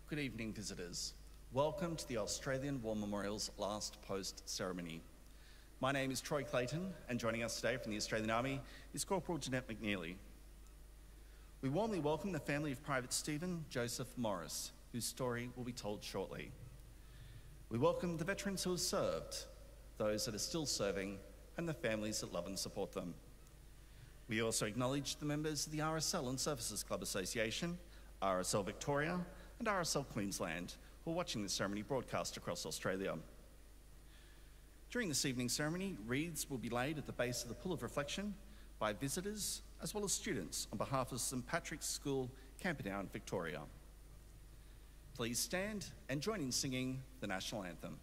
Good evening, visitors. Welcome to the Australian War Memorial's last post ceremony. My name is Troy Clayton, and joining us today from the Australian Army is Corporal Jeanette McNeely. We warmly welcome the family of Private Stephen Joseph Morris, whose story will be told shortly. We welcome the veterans who have served, those that are still serving, and the families that love and support them. We also acknowledge the members of the RSL and Services Club Association, RSL Victoria, and RSL Queensland, who are watching the ceremony broadcast across Australia. During this evening's ceremony, wreaths will be laid at the base of the Pool of Reflection by visitors as well as students on behalf of St Patrick's School, Camperdown, Victoria. Please stand and join in singing the National Anthem.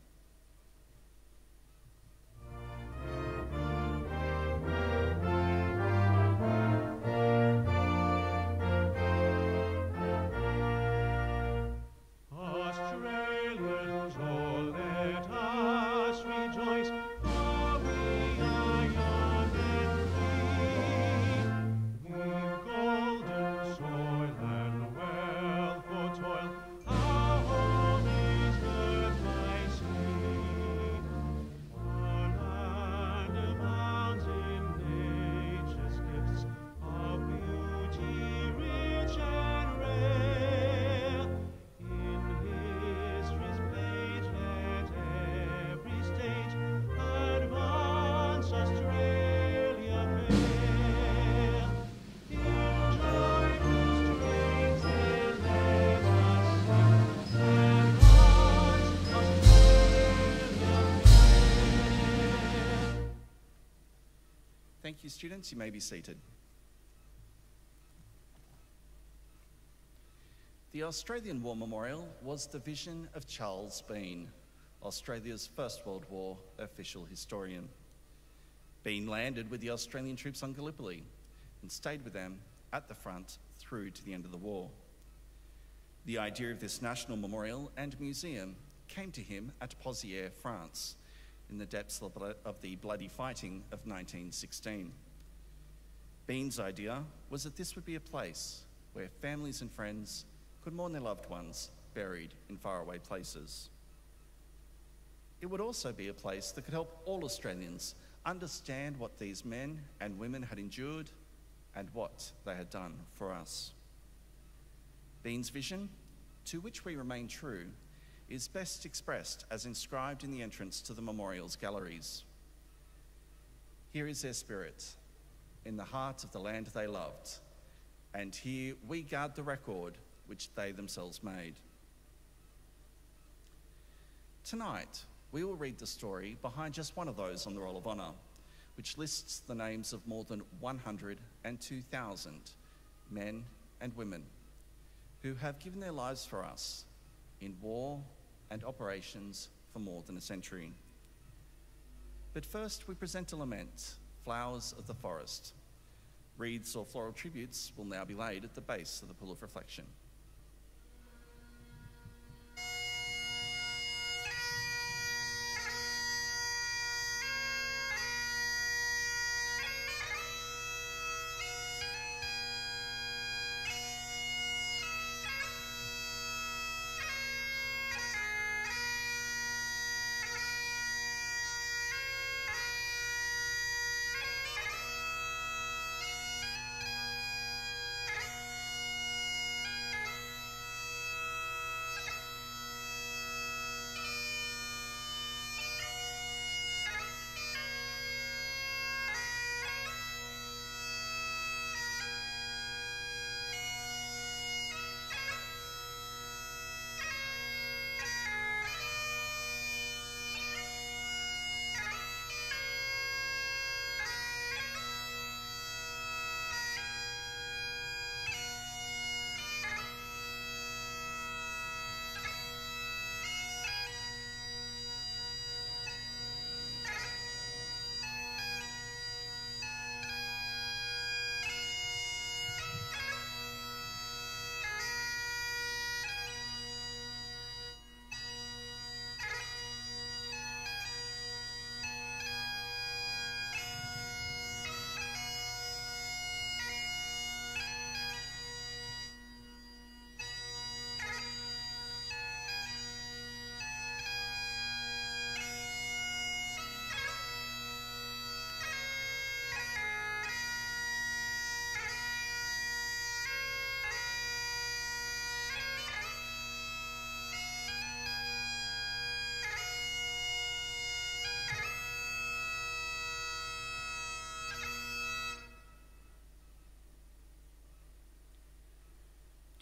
Thank you, students. You may be seated. The Australian War Memorial was the vision of Charles Bean, Australia's First World War official historian. Bean landed with the Australian troops on Gallipoli and stayed with them at the front through to the end of the war. The idea of this national memorial and museum came to him at Pozières, France, in the depths of the bloody fighting of 1916. Bean's idea was that this would be a place where families and friends could mourn their loved ones buried in faraway places. It would also be a place that could help all Australians understand what these men and women had endured and what they had done for us. Bean's vision, to which we remain true, is best expressed as inscribed in the entrance to the memorial's galleries. Here is their spirit, in the heart of the land they loved, and here we guard the record which they themselves made. Tonight, we will read the story behind just one of those on the Roll of Honour, which lists the names of more than 102,000 men and women who have given their lives for us in war and operations for more than a century. But first we present a lament, Flowers of the Forest. Wreaths or floral tributes will now be laid at the base of the Pool of Reflection.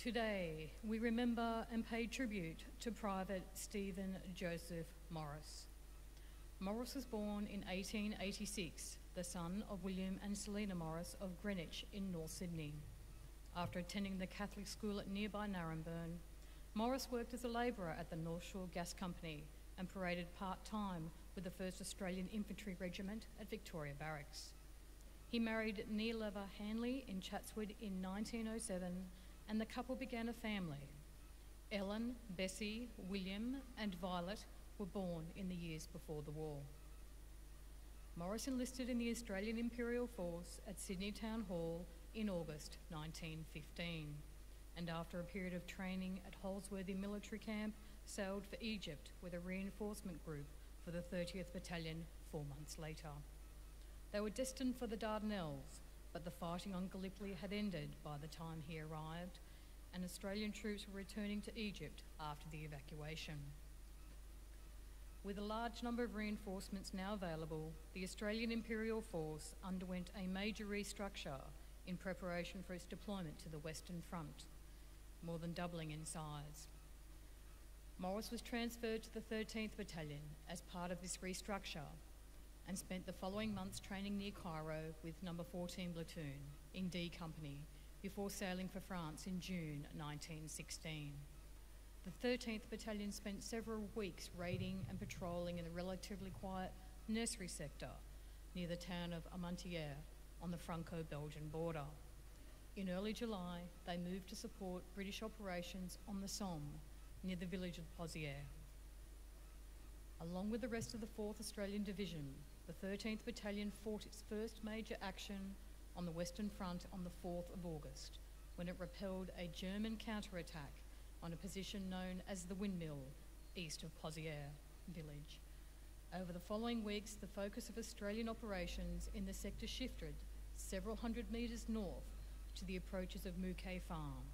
Today, we remember and pay tribute to Private Stephen Joseph Morris. Morris was born in 1886, the son of William and Selina Morris of Greenwich in North Sydney. After attending the Catholic school at nearby Naremburn, Morris worked as a labourer at the North Shore Gas Company and paraded part-time with the 1st Australian Infantry Regiment at Victoria Barracks. He married Neeleva Hanley in Chatswood in 1907, and the couple began a family. Ellen, Bessie, William and Violet were born in the years before the war. Morris enlisted in the Australian Imperial Force at Sydney Town Hall in August 1915, and after a period of training at Holsworthy Military Camp, sailed for Egypt with a reinforcement group for the 30th Battalion 4 months later. They were destined for the Dardanelles, but the fighting on Gallipoli had ended by the time he arrived, and Australian troops were returning to Egypt after the evacuation. With a large number of reinforcements now available, the Australian Imperial Force underwent a major restructure in preparation for its deployment to the Western Front, more than doubling in size. Morris was transferred to the 13th Battalion as part of this restructure and spent the following months training near Cairo with No. 14 Platoon in D Company before sailing for France in June 1916. The 13th Battalion spent several weeks raiding and patrolling in the relatively quiet nursery sector near the town of Armentières on the Franco-Belgian border. In early July, they moved to support British operations on the Somme near the village of Pozières. Along with the rest of the 4th Australian Division, the 13th Battalion fought its first major action on the Western Front on the 4th of August, when it repelled a German counterattack on a position known as the Windmill, east of Pozières village. Over the following weeks, the focus of Australian operations in the sector shifted several hundred metres north to the approaches of Mouquet Farm.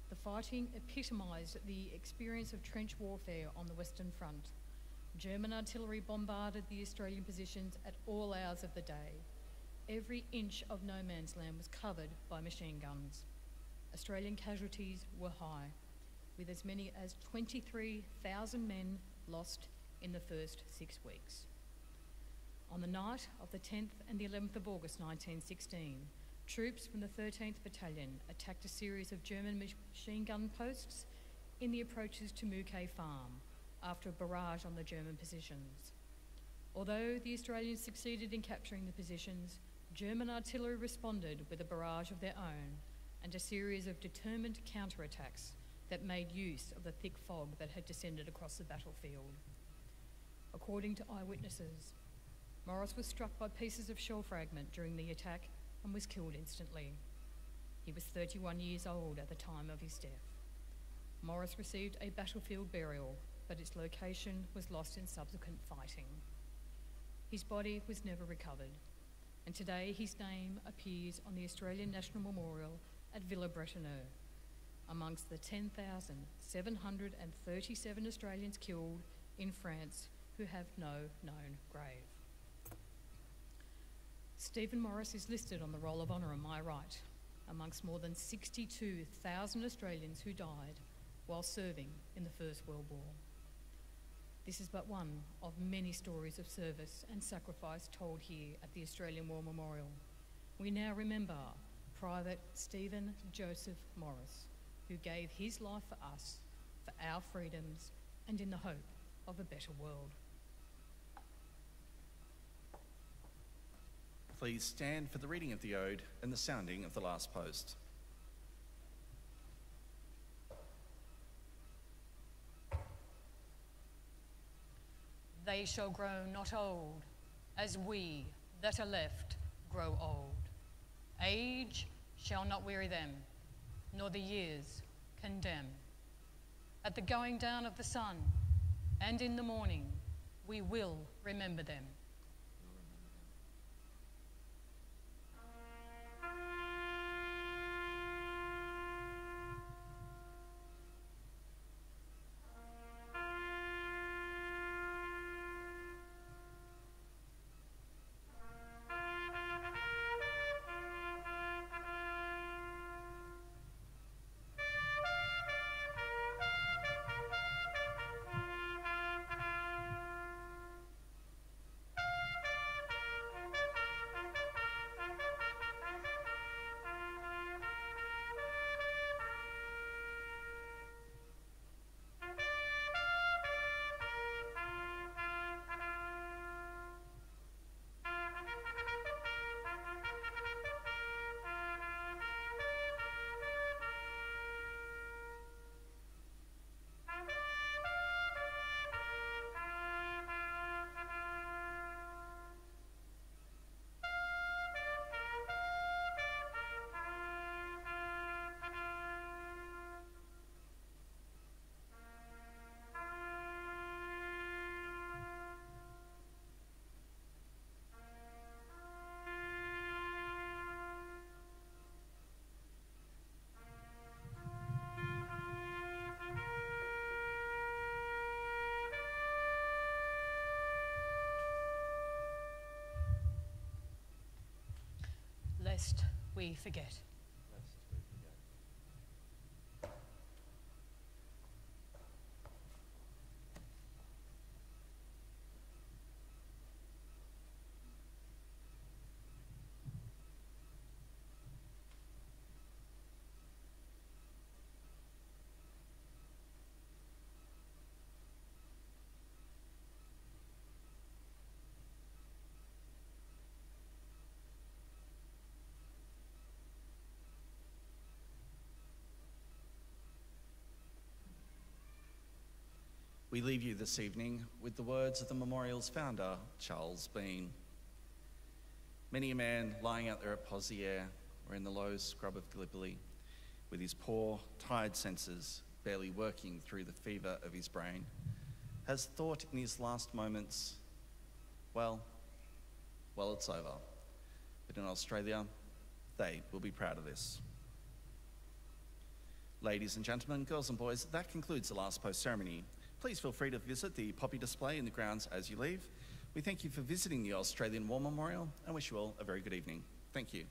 The fighting epitomised the experience of trench warfare on the Western Front. German artillery bombarded the Australian positions at all hours of the day. Every inch of no man's land was covered by machine guns. Australian casualties were high, with as many as 23,000 men lost in the first 6 weeks. On the night of the 10th and the 11th of August 1916, troops from the 13th Battalion attacked a series of German machine gun posts in the approaches to Mouquet Farm after a barrage on the German positions. Although the Australians succeeded in capturing the positions, German artillery responded with a barrage of their own and a series of determined counterattacks that made use of the thick fog that had descended across the battlefield. According to eyewitnesses, Morris was struck by pieces of shell fragment during the attack and was killed instantly. He was 31 years old at the time of his death. Morris received a battlefield burial, but its location was lost in subsequent fighting. His body was never recovered, and today his name appears on the Australian National Memorial at Villa-Bretonneux, amongst the 10,737 Australians killed in France who have no known grave. Stephen Morris is listed on the Roll of Honour on my right, amongst more than 62,000 Australians who died while serving in the First World War. This is but one of many stories of service and sacrifice told here at the Australian War Memorial. We now remember Private Stephen Joseph Morris, who gave his life for us, for our freedoms, and in the hope of a better world. Please stand for the reading of the Ode and the sounding of the last post. They shall grow not old, as we that are left grow old. Age shall not weary them, nor the years condemn. At the going down of the sun, and in the morning, we will remember them. lest we forget. We leave you this evening with the words of the memorial's founder, Charles Bean. Many a man lying out there at Pozières or in the low scrub of Gallipoli, with his poor, tired senses barely working through the fever of his brain, has thought in his last moments, well, it's over. But in Australia, they will be proud of this. Ladies and gentlemen, girls and boys, that concludes the last post ceremony. Please feel free to visit the poppy display in the grounds as you leave. We thank you for visiting the Australian War Memorial and wish you all a very good evening. Thank you.